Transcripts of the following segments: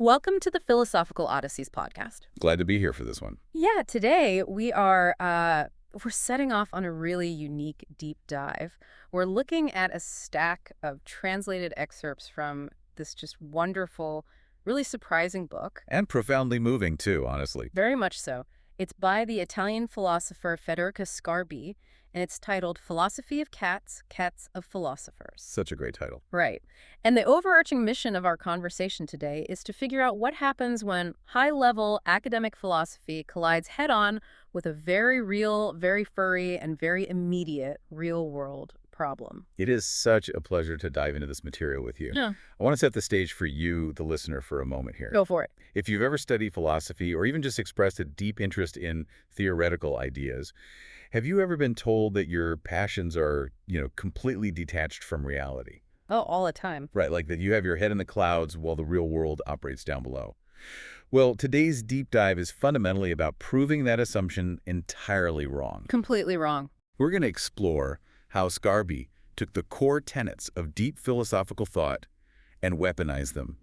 Welcome to the Philosophical Odysseys podcast. Glad to be here for this one. Yeah, today we're setting off on a really unique deep dive. We're looking at a stack of translated excerpts from this just wonderful, really surprising book. And profoundly moving, too, honestly. Very much so. It's by the Italian philosopher Federica Sgarbi, and it's titled Philosophy of Cats, Cats of Philosophers. Such a great title. Right. And the overarching mission of our conversation today is to figure out what happens when high-level academic philosophy collides head-on with a very real, very furry, and very immediate real-world problem. It is such a pleasure to dive into this material with you. Yeah. I want to set the stage for you, the listener, for a moment here. Go for it. If you've ever studied philosophy or even just expressed a deep interest in theoretical ideas, have you ever been told that your passions are, completely detached from reality? Oh, all the time. Right, like that you have your head in the clouds while the real world operates down below. Well, today's deep dive is fundamentally about proving that assumption entirely wrong. Completely wrong. We're going to explore how Sgarbi took the core tenets of deep philosophical thought and weaponized them.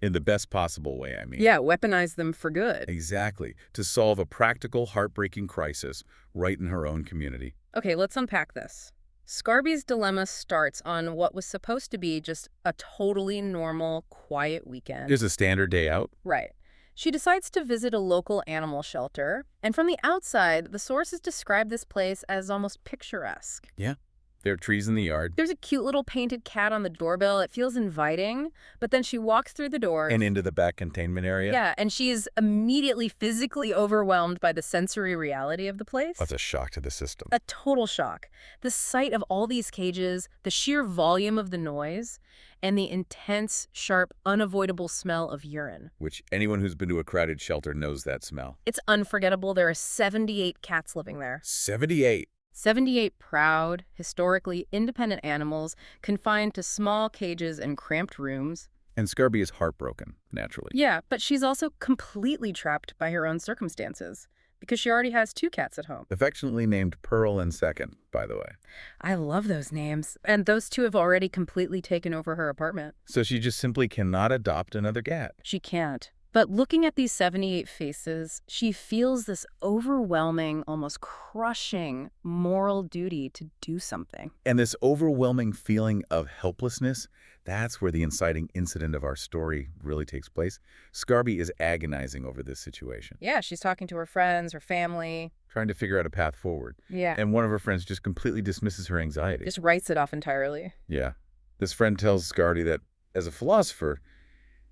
In the best possible way, I mean. Yeah, weaponize them for good. Exactly. To solve a practical, heartbreaking crisis right in her own community. Okay, let's unpack this. Sgarbi's dilemma starts on what was supposed to be just a totally normal, quiet weekend. There's a standard day out. Right. She decides to visit a local animal shelter, and from the outside, the sources describe this place as almost picturesque. Yeah. There are trees in the yard. There's a cute little painted cat on the doorbell. It feels inviting, but then she walks through the door. And into the back containment area. Yeah, and she's immediately physically overwhelmed by the sensory reality of the place. That's a shock to the system. A total shock. The sight of all these cages, the sheer volume of the noise, and the intense, sharp, unavoidable smell of urine. Which anyone who's been to a crowded shelter knows that smell. It's unforgettable. There are 78 cats living there. 78. 78 proud, historically independent animals confined to small cages and cramped rooms. And Sgarbi is heartbroken, naturally. Yeah, but she's also completely trapped by her own circumstances because she already has 2 cats at home. Affectionately named Pearl and Second, by the way. I love those names. And those 2 have already completely taken over her apartment. So she just simply cannot adopt another cat. She can't. But looking at these 78 faces, she feels this overwhelming, almost crushing moral duty to do something. And this overwhelming feeling of helplessness, that's where the inciting incident of our story really takes place. Sgarbi is agonizing over this situation. Yeah, she's talking to her friends, her family. Trying to figure out a path forward. Yeah. And one of her friends just completely dismisses her anxiety. Just writes it off entirely. Yeah. This friend tells Sgarbi that, as a philosopher,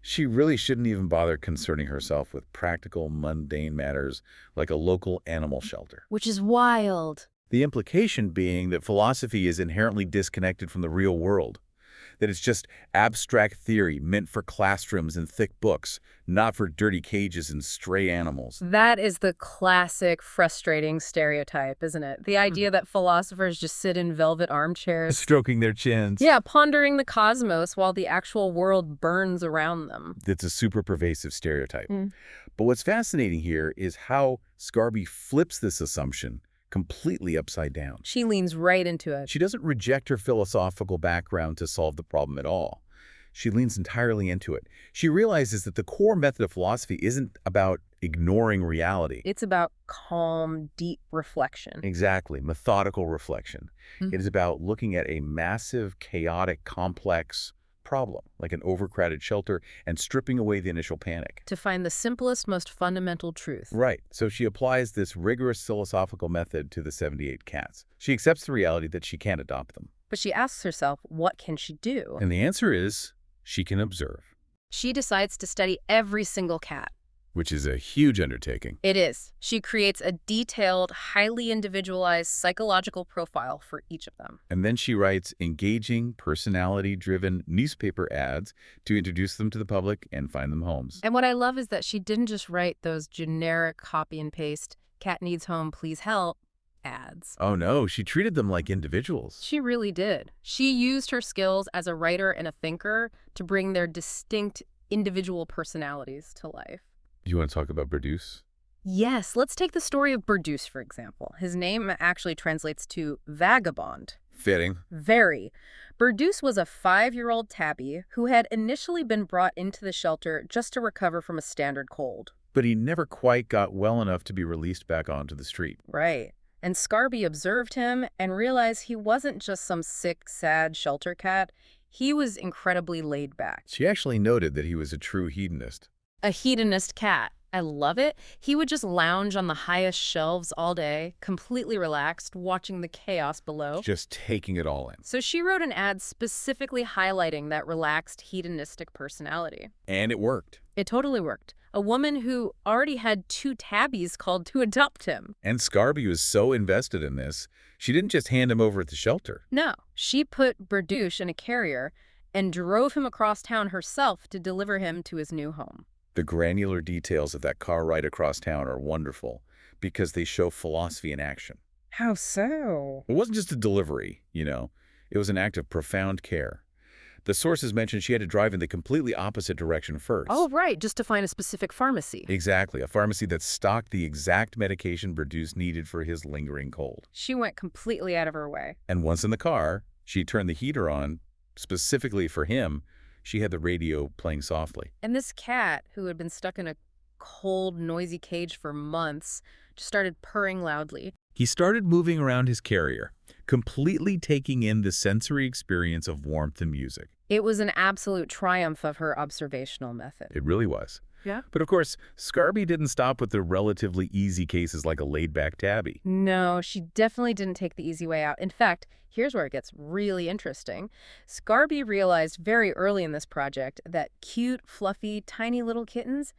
she really shouldn't even bother concerning herself with practical, mundane matters like a local animal shelter. Which is wild. The implication being that philosophy is inherently disconnected from the real world, that it's just abstract theory meant for classrooms and thick books, not for dirty cages and stray animals. That is the classic frustrating stereotype, isn't it? The idea that philosophers just sit in velvet armchairs. Stroking their chins. Yeah, pondering the cosmos while the actual world burns around them. It's a super pervasive stereotype. But what's fascinating here is how Sgarbi flips this assumption completely upside down. She leans right into it. She doesn't reject her philosophical background to solve the problem at all. She leans entirely into it. She realizes that the core method of philosophy isn't about ignoring reality. It's about calm, deep reflection. Exactly, methodical reflection. It is about looking at a massive, chaotic, complex problem, like an overcrowded shelter, and stripping away the initial panic. To find the simplest, most fundamental truth. Right. So she applies this rigorous philosophical method to the 78 cats. She accepts the reality that she can't adopt them. But she asks herself, what can she do? And the answer is, she can observe. She decides to study every single cat. Which is a huge undertaking. It is. She creates a detailed, highly individualized psychological profile for each of them. And then she writes engaging, personality-driven newspaper ads to introduce them to the public and find them homes. And what I love is that she didn't just write those generic copy and paste, cat needs home, please help, ads. Oh no, she treated them like individuals. She really did. She used her skills as a writer and a thinker to bring their distinct individual personalities to life. You want to talk about Berduş? Yes, let's take the story of Berduş, for example. His name actually translates to vagabond. Fitting. Very. Berduş was a 5-year-old tabby who had initially been brought into the shelter just to recover from a standard cold. But he never quite got well enough to be released back onto the street. Right. And Sgarbi observed him and realized he wasn't just some sick, sad shelter cat. He was incredibly laid back. She actually noted that he was a true hedonist. A hedonist cat. I love it. He would just lounge on the highest shelves all day, completely relaxed, watching the chaos below. Just taking it all in. So she wrote an ad specifically highlighting that relaxed, hedonistic personality. And it worked. It totally worked. A woman who already had 2 tabbies called to adopt him. And Sgarbi was so invested in this, she didn't just hand him over at the shelter. No, she put Berduş in a carrier and drove him across town herself to deliver him to his new home. The granular details of that car ride across town are wonderful because they show philosophy in action. How so? It wasn't just a delivery, It was an act of profound care. The sources mentioned she had to drive in the completely opposite direction first. Oh, right, just to find a specific pharmacy. Exactly, a pharmacy that stocked the exact medication Berduş needed for his lingering cold. She went completely out of her way. And once in the car, she turned the heater on, specifically for him. She had the radio playing softly. And this cat, who had been stuck in a cold, noisy cage for months, just started purring loudly. He started moving around his carrier, completely taking in the sensory experience of warmth and music. It was an absolute triumph of her observational method. It really was. Yeah? But of course, Sgarbi didn't stop with the relatively easy cases like a laid-back tabby. No, she definitely didn't take the easy way out. In fact, here's where it gets really interesting. Sgarbi realized very early in this project that cute, fluffy, tiny little kittens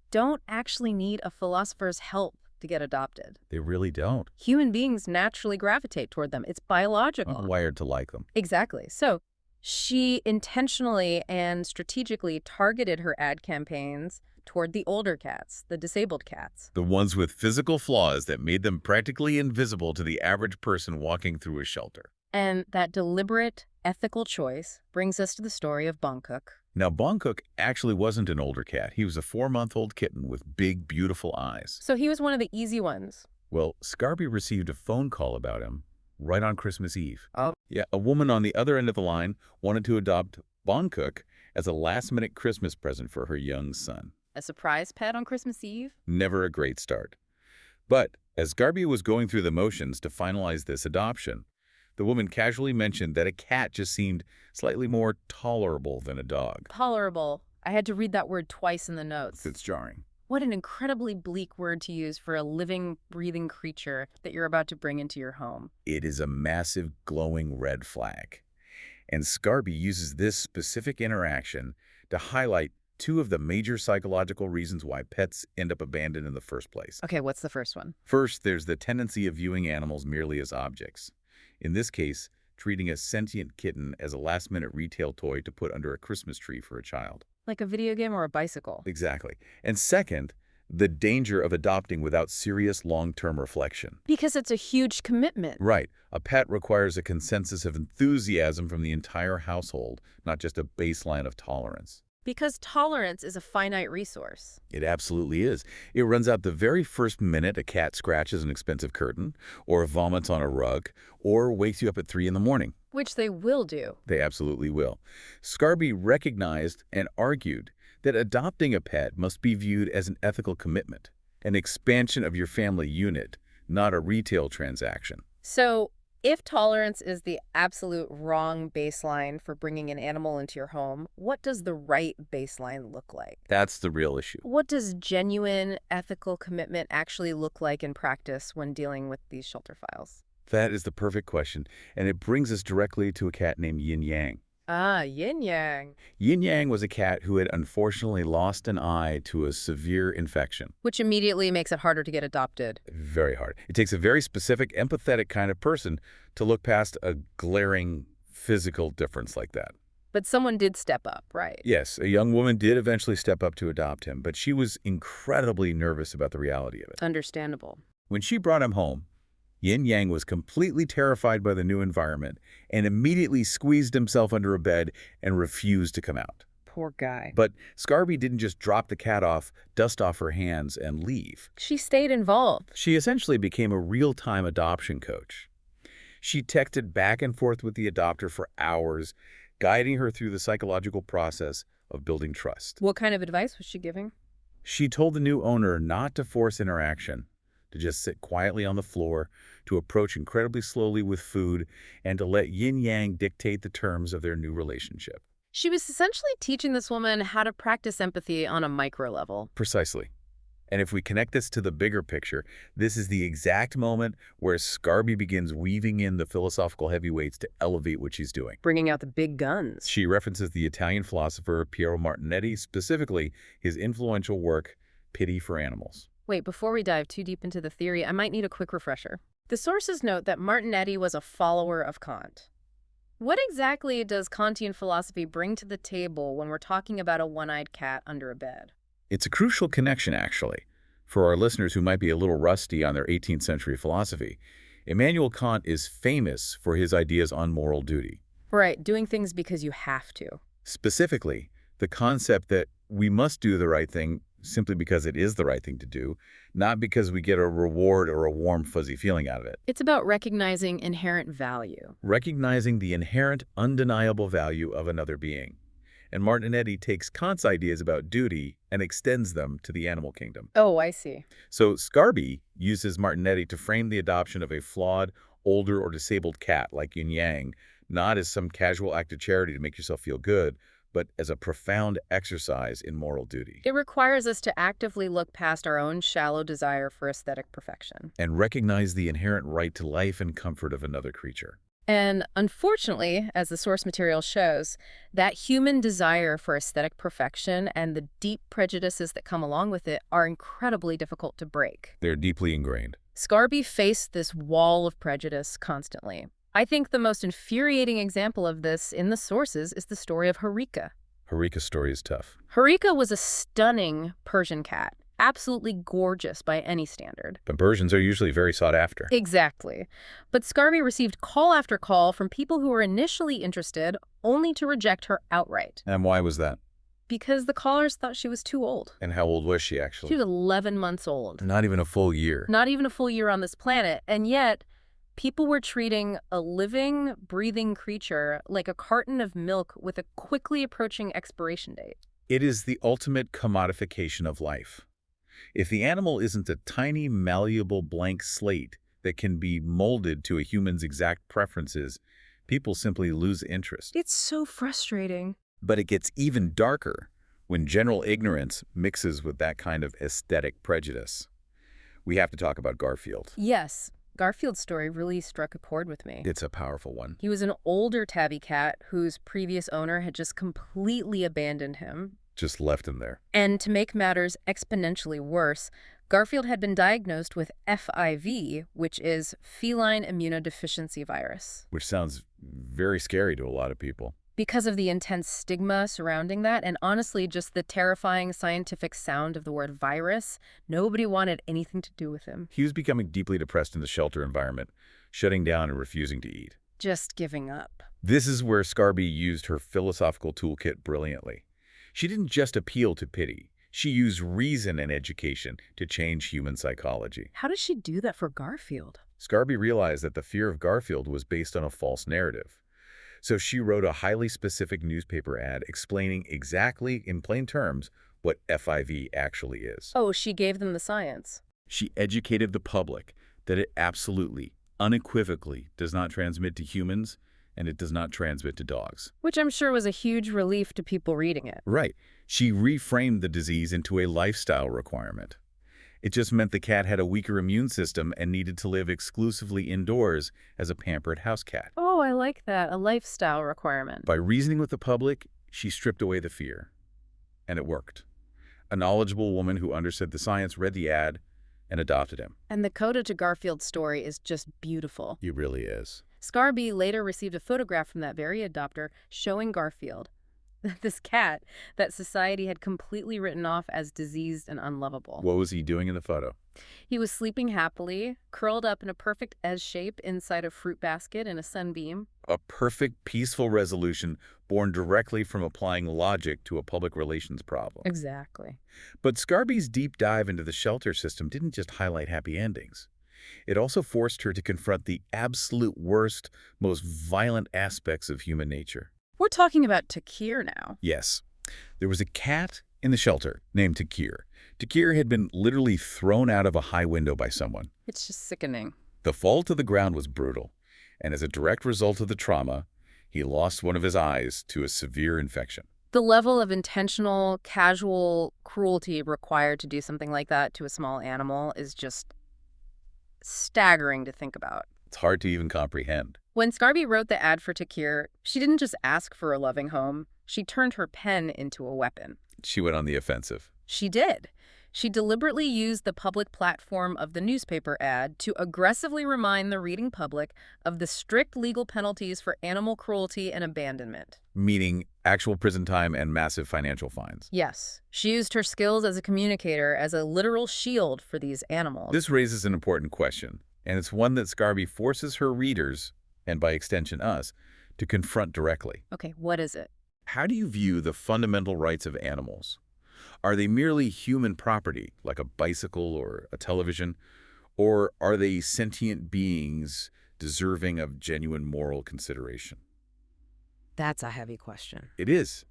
don't actually need a philosopher's help to get adopted. They really don't. Human beings naturally gravitate toward them. It's biological. Not wired to like them. Exactly. So she intentionally and strategically targeted her ad campaigns toward the older cats, the disabled cats. The ones with physical flaws that made them practically invisible to the average person walking through a shelter. And that deliberate, ethical choice brings us to the story of Bangkok. Now, Bangkok actually wasn't an older cat. He was a 4-month-old kitten with big, beautiful eyes. So he was one of the easy ones. Well, Sgarbi received a phone call about him right on Christmas Eve. Oh. Yeah, a woman on the other end of the line wanted to adopt Bangkok as a last-minute Christmas present for her young son. A surprise pet on Christmas Eve? Never a great start. But as Sgarbi was going through the motions to finalize this adoption, the woman casually mentioned that a cat just seemed slightly more tolerable than a dog. Tolerable. I had to read that word twice in the notes. It's jarring. What an incredibly bleak word to use for a living, breathing creature that you're about to bring into your home. It is a massive, glowing red flag. And Sgarbi uses this specific interaction to highlight 2 of the major psychological reasons why pets end up abandoned in the first place. Okay, what's the first one? First, there's the tendency of viewing animals merely as objects. In this case, treating a sentient kitten as a last-minute retail toy to put under a Christmas tree for a child. Like a video game or a bicycle? Exactly. And second, the danger of adopting without serious long-term reflection. Because it's a huge commitment. Right. A pet requires a consensus of enthusiasm from the entire household, not just a baseline of tolerance. Because tolerance is a finite resource. It absolutely is. It runs out the very first minute a cat scratches an expensive curtain, or vomits on a rug, or wakes you up at 3 in the morning. Which they will do. They absolutely will. Sgarbi recognized and argued that adopting a pet must be viewed as an ethical commitment, an expansion of your family unit, not a retail transaction. So, if tolerance is the absolute wrong baseline for bringing an animal into your home, what does the right baseline look like? That's the real issue. What does genuine ethical commitment actually look like in practice when dealing with these shelter files? That is the perfect question, and it brings us directly to a cat named Yin Yang. Ah, Yin Yang. Yin Yang was a cat who had unfortunately lost an eye to a severe infection. Which immediately makes it harder to get adopted. Very hard. It takes a very specific, empathetic kind of person to look past a glaring physical difference like that. But someone did step up, right? Yes, a young woman did eventually step up to adopt him, but she was incredibly nervous about the reality of it. Understandable. When she brought him home, Yin Yang was completely terrified by the new environment and immediately squeezed himself under a bed and refused to come out. Poor guy. But Sgarbi didn't just drop the cat off, dust off her hands, and leave. She stayed involved. She essentially became a real-time adoption coach. She texted back and forth with the adopter for hours, guiding her through the psychological process of building trust. What kind of advice was she giving? She told the new owner not to force interaction, to just sit quietly on the floor, to approach incredibly slowly with food, and to let Yin Yang dictate the terms of their new relationship. She was essentially teaching this woman how to practice empathy on a micro level. Precisely. And if we connect this to the bigger picture, this is the exact moment where Sgarbi begins weaving in the philosophical heavyweights to elevate what she's doing. Bringing out the big guns. She references the Italian philosopher Piero Martinetti, specifically his influential work, Pity for Animals. Wait, before we dive too deep into the theory, I might need a quick refresher. The sources note that Martinetti was a follower of Kant. What exactly does Kantian philosophy bring to the table when we're talking about a one-eyed cat under a bed? It's a crucial connection, actually. For our listeners who might be a little rusty on their 18th century philosophy, Immanuel Kant is famous for his ideas on moral duty. Right, doing things because you have to. Specifically, the concept that we must do the right thing simply because it is the right thing to do, not because we get a reward or a warm, fuzzy feeling out of it. It's about recognizing inherent value. Recognizing the inherent, undeniable value of another being. And Martinetti takes Kant's ideas about duty and extends them to the animal kingdom. Oh, I see. So Sgarbi uses Martinetti to frame the adoption of a flawed, older, or disabled cat like Yin Yang, not as some casual act of charity to make yourself feel good, but as a profound exercise in moral duty. It requires us to actively look past our own shallow desire for aesthetic perfection. And recognize the inherent right to life and comfort of another creature. And unfortunately, as the source material shows, that human desire for aesthetic perfection and the deep prejudices that come along with it are incredibly difficult to break. They're deeply ingrained. Sgarbi faced this wall of prejudice constantly. I think the most infuriating example of this in the sources is the story of Harika. Harika's story is tough. Harika was a stunning Persian cat. Absolutely gorgeous by any standard. But Persians are usually very sought after. Exactly. But Sgarbi received call after call from people who were initially interested, only to reject her outright. And why was that? Because the callers thought she was too old. And how old was she, actually? She was 11 months old. Not even a full year. Not even a full year on this planet. And yet, people were treating a living, breathing creature like a carton of milk with a quickly approaching expiration date. It is the ultimate commodification of life. If the animal isn't a tiny, malleable blank slate that can be molded to a human's exact preferences, people simply lose interest. It's so frustrating. But it gets even darker when general ignorance mixes with that kind of aesthetic prejudice. We have to talk about Garfield. Yes, Garfield's story really struck a chord with me. It's a powerful one. He was an older tabby cat whose previous owner had just completely abandoned him. Just left him there. And to make matters exponentially worse, Garfield had been diagnosed with FIV, which is feline immunodeficiency virus. Which sounds very scary to a lot of people. Because of the intense stigma surrounding that, and honestly just the terrifying scientific sound of the word virus, nobody wanted anything to do with him. He was becoming deeply depressed in the shelter environment, shutting down and refusing to eat. Just giving up. This is where Sgarbi used her philosophical toolkit brilliantly. She didn't just appeal to pity. She used reason and education to change human psychology. How does she do that for Garfield? Sgarbi realized that the fear of Garfield was based on a false narrative. So she wrote a highly specific newspaper ad explaining exactly, in plain terms, what FIV actually is. Oh, she gave them the science. She educated the public that it absolutely, unequivocally does not transmit to humans, and it does not transmit to dogs. Which I'm sure was a huge relief to people reading it. Right. She reframed the disease into a lifestyle requirement. It just meant the cat had a weaker immune system and needed to live exclusively indoors as a pampered house cat. Oh, I like that. A lifestyle requirement. By reasoning with the public, she stripped away the fear. And it worked. A knowledgeable woman who understood the science read the ad and adopted him. And the coda to Garfield's story is just beautiful. It really is. Sgarbi later received a photograph from that very adopter showing Garfield, this cat that society had completely written off as diseased and unlovable. What was he doing in the photo? He was sleeping happily, curled up in a perfect S shape inside a fruit basket in a sunbeam. A perfect, peaceful resolution born directly from applying logic to a public relations problem. Exactly. But Sgarbi's deep dive into the shelter system didn't just highlight happy endings. It also forced her to confront the absolute worst, most violent aspects of human nature. We're talking about Takir now. Yes, there was a cat in the shelter named Takir. Takir had been literally thrown out of a high window by someone. It's just sickening. The fall to the ground was brutal, and as a direct result of the trauma, he lost one of his eyes to a severe infection. The level of intentional, casual cruelty required to do something like that to a small animal is just staggering to think about. It's hard to even comprehend. When Sgarbi wrote the ad for Takir, she didn't just ask for a loving home. She turned her pen into a weapon. She went on the offensive. She did. She deliberately used the public platform of the newspaper ad to aggressively remind the reading public of the strict legal penalties for animal cruelty and abandonment. Meaning actual prison time and massive financial fines. Yes, she used her skills as a communicator as a literal shield for these animals. This raises an important question, and it's one that Sgarbi forces her readers, and by extension us, to confront directly. Okay, what is it? How do you view the fundamental rights of animals? Are they merely human property, like a bicycle or a television, or are they sentient beings deserving of genuine moral consideration? That's a heavy question. It is.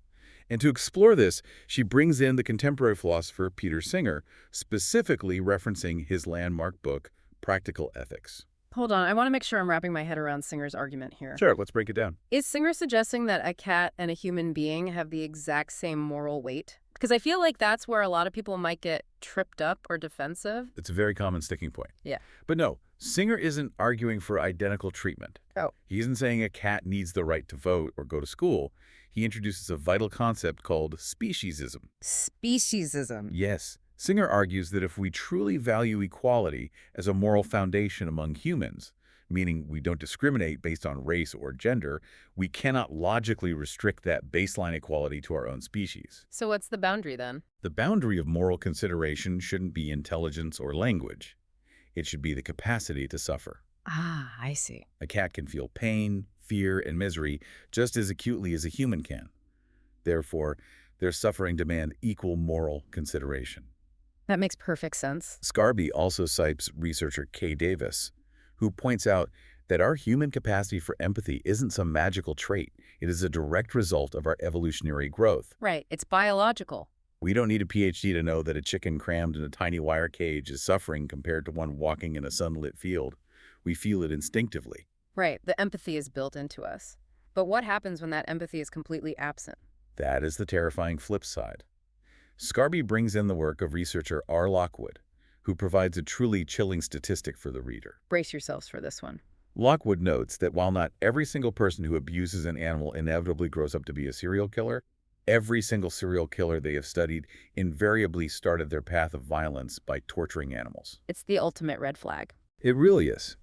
And to explore this, she brings in the contemporary philosopher Peter Singer, specifically referencing his landmark book, Practical Ethics. Hold on, I want to make sure I'm wrapping my head around Singer's argument here. Sure, let's break it down. Is Singer suggesting that a cat and a human being have the exact same moral weight? Because I feel like that's where a lot of people might get tripped up or defensive. It's a very common sticking point. Yeah. But no, Singer isn't arguing for identical treatment. Oh. He isn't saying a cat needs the right to vote or go to school. He introduces a vital concept called speciesism. Speciesism. Yes. Singer argues that if we truly value equality as a moral foundation among humans, meaning we don't discriminate based on race or gender, we cannot logically restrict that baseline equality to our own species. So what's the boundary then? The boundary of moral consideration shouldn't be intelligence or language. It should be the capacity to suffer. Ah, I see. A cat can feel pain, fear, and misery just as acutely as a human can. Therefore, their suffering demand equal moral consideration. That makes perfect sense. Sgarbi also cites researcher Kay Davis, who points out that our human capacity for empathy isn't some magical trait. It is a direct result of our evolutionary growth. Right, it's biological. We don't need a PhD to know that a chicken crammed in a tiny wire cage is suffering compared to one walking in a sunlit field. We feel it instinctively. Right, the empathy is built into us. But what happens when that empathy is completely absent? That is the terrifying flip side. Sgarbi brings in the work of researcher R. Lockwood, who provides a truly chilling statistic for the reader. Brace yourselves for this one. Lockwood notes that while not every single person who abuses an animal inevitably grows up to be a serial killer, every single serial killer they have studied invariably started their path of violence by torturing animals. It's the ultimate red flag. It really is.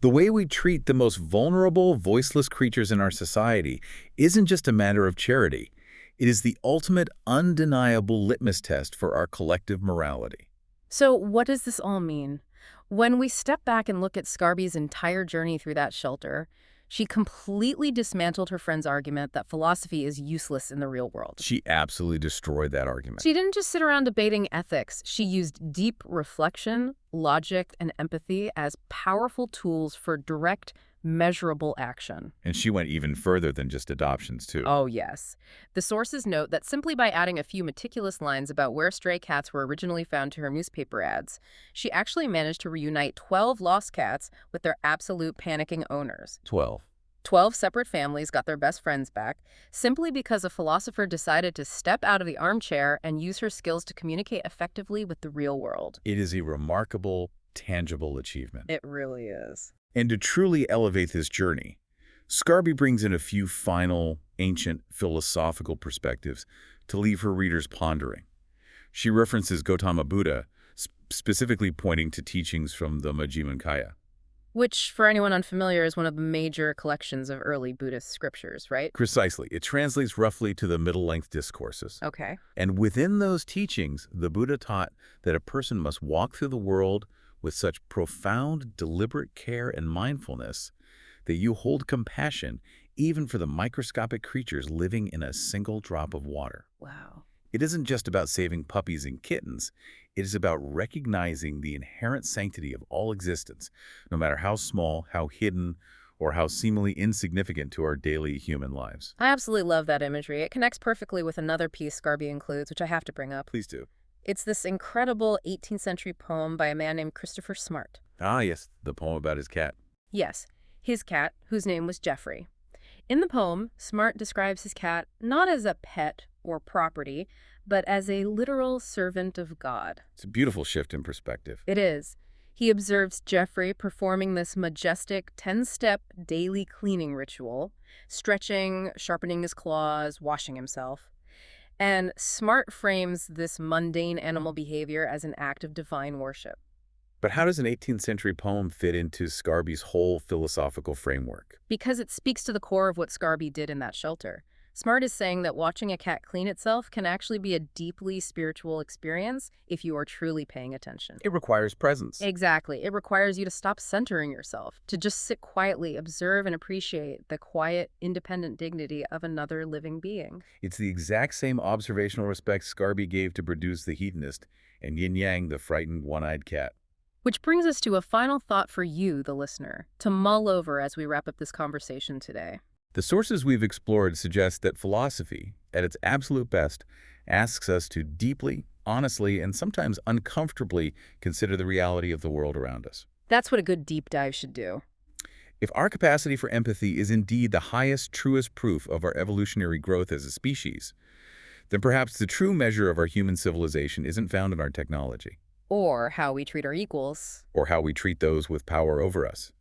The way we treat the most vulnerable, voiceless creatures in our society isn't just a matter of charity. It is the ultimate, undeniable litmus test for our collective morality. So what does this all mean? When we step back and look at Sgarbi's entire journey through that shelter, she completely dismantled her friend's argument that philosophy is useless in the real world. She absolutely destroyed that argument. She didn't just sit around debating ethics. She used deep reflection, logic, and empathy as powerful tools for direct, measurable action. And she went even further than just adoptions, too. Oh, yes. The sources note that simply by adding a few meticulous lines about where stray cats were originally found to her newspaper ads, she actually managed to reunite 12 lost cats with their absolute panicking owners. 12. 12 separate families got their best friends back simply because a philosopher decided to step out of the armchair and use her skills to communicate effectively with the real world. It is a remarkable, tangible achievement. It really is. And to truly elevate this journey, Sgarbi brings in a few final, ancient, philosophical perspectives to leave her readers pondering. She references Gautama Buddha, specifically pointing to teachings from the Majjhima Nikaya. Which, for anyone unfamiliar, is one of the major collections of early Buddhist scriptures, right? Precisely. It translates roughly to the middle-length discourses. Okay. And within those teachings, the Buddha taught that a person must walk through the world with such profound, deliberate care and mindfulness that you hold compassion even for the microscopic creatures living in a single drop of water. Wow. It isn't just about saving puppies and kittens. It is about recognizing the inherent sanctity of all existence, no matter how small, how hidden, or how seemingly insignificant to our daily human lives. I absolutely love that imagery. It connects perfectly with another piece Sgarbi includes, which I have to bring up. Please do. It's this incredible 18th century poem by a man named Christopher Smart. Ah, yes, the poem about his cat. Yes, his cat, whose name was Geoffrey. In the poem, Smart describes his cat not as a pet or property, but as a literal servant of God. It's a beautiful shift in perspective. It is. He observes Geoffrey performing this majestic 10-step daily cleaning ritual, stretching, sharpening his claws, washing himself. And Smart frames this mundane animal behavior as an act of divine worship. But how does an 18th century poem fit into Sgarbi's whole philosophical framework? Because it speaks to the core of what Sgarbi did in that shelter. Smart is saying that watching a cat clean itself can actually be a deeply spiritual experience if you are truly paying attention. It requires presence. Exactly. It requires you to stop centering yourself, to just sit quietly, observe, and appreciate the quiet, independent dignity of another living being. It's the exact same observational respect Sgarbi gave to Berduş the hedonist and Yin Yang the frightened one-eyed cat. Which brings us to a final thought for you, the listener, to mull over as we wrap up this conversation today. The sources we've explored suggest that philosophy, at its absolute best, asks us to deeply, honestly, and sometimes uncomfortably consider the reality of the world around us. That's what a good deep dive should do. If our capacity for empathy is indeed the highest, truest proof of our evolutionary growth as a species, then perhaps the true measure of our human civilization isn't found in our technology, Or how we treat our equals. or how we treat those with power over us.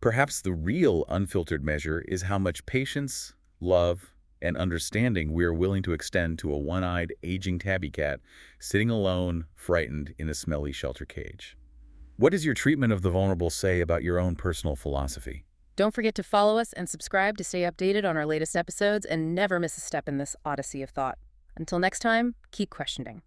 Perhaps the real unfiltered measure is how much patience, love, and understanding we are willing to extend to a one-eyed, aging tabby cat sitting alone, frightened in a smelly shelter cage. What does your treatment of the vulnerable say about your own personal philosophy? Don't forget to follow us and subscribe to stay updated on our latest episodes and never miss a step in this odyssey of thought. Until next time, keep questioning.